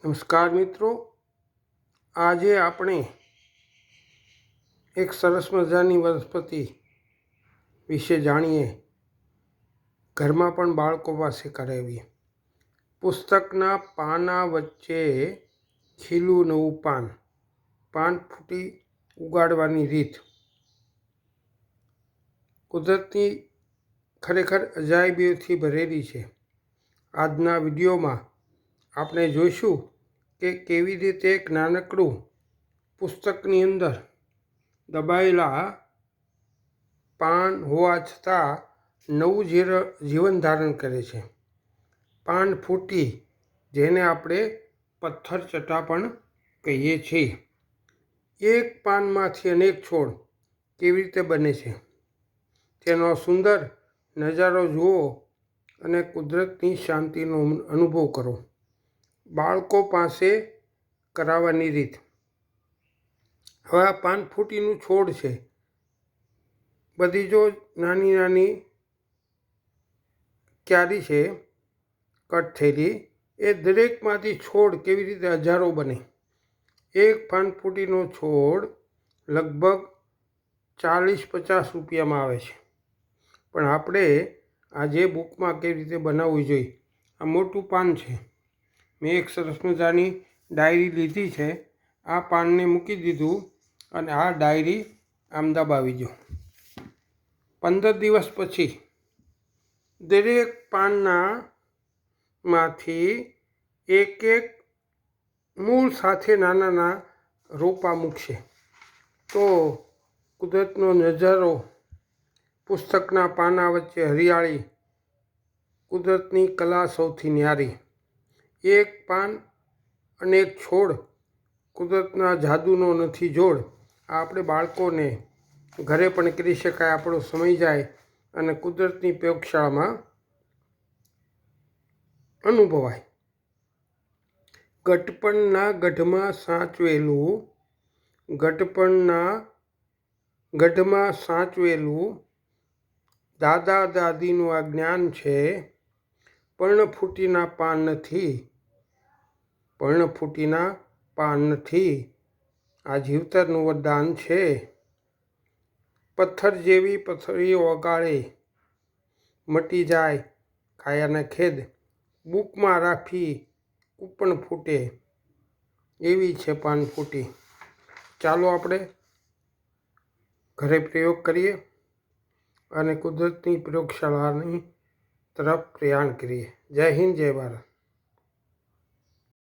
નમસ્કાર મિત્રો, આજે આપણે એક સરસ મજાની વનસ્પતિ વિશે જાણીએ. ઘરમાં પણ બાળકો પાસે કરાવીએ. પુસ્તકના પાના વચ્ચે ખીલું નવું પાન, પાન ફૂટી ઉગાડવાની રીત. કુદરતની ખરેખર અજાયબીઓથી ભરેલી છે. આજના વિડીયોમાં આપણે જોઈશું કે કેવી રીતે એક નાનકડું પુસ્તકની અંદર દબાયેલા પાન હોવા છતાં નવું જીવન ધારણ કરે છે. પાન ફૂટી, જેને આપણે પથ્થરચટ્ટા પણ કહીએ છીએ. એક પાનમાંથી અનેક છોડ કેવી રીતે બને છે, તેનો સુંદર નજારો જુઓ અને કુદરતની શાંતિનો અનુભવ કરો. બાળકો પાસે કરાવવાની રીત. હવે આ પાન ફૂટીનું છોડ છે. બધી જો નાની નાની ક્યારી છે કટ થયેલી, એ દરેકમાંથી છોડ કેવી રીતે હજારો બને. એક પાન ફૂટીનો છોડ લગભગ 40-50 રૂપિયામાં આવે છે. પણ આપણે આજે બુકમાં કેવી રીતે બનાવવું જોઈએ. આ મોટું પાન છે. મેં એક સરસ મજાની ડાયરી લીધી છે. આ પાનને મૂકી દીધું અને આ ડાયરી આમ દબાવી દો. 15 દિવસ પછી દરેક પાનમાંથી એક એક મૂળ સાથે નાના નાના રોપા મૂકશે. તો કુદરતનો નજારો, પુસ્તકના પાના વચ્ચે હરિયાળી, કુદરતની કલા સૌથી ન્યારી. એક પાન અને એક છોડ, કુદરતના જાદુનો નથી જોડ. આ આપણે બાળકોને ઘરે પણ કરી શકાય. આપણો સમય જાય અને કુદરતની પ્રયોગશાળામાં અનુભવાય. ગટપણના ગઢમાં સાચવેલું, ગઢમાં સાચવેલું દાદા દાદીનું આ જ્ઞાન છે. પર્ણફૂટીના પાન નથી, પર્ણફૂટીના પાન નથી, આ જીવતરનું વરદાન છે. પથ્થર જેવી પથરીઓ ઓગાળે, મટી જાય કાયાના ખેદ. બુકમાં રાખી કૂપણ ફૂટે, એવી છે પાન ફૂટી. ચાલો આપણે ઘરે પ્રયોગ કરીએ અને કુદરતની પ્રયોગશાળાની તરફ પ્રયાણ કરીએ. જય હિન્દ, જય ભારત.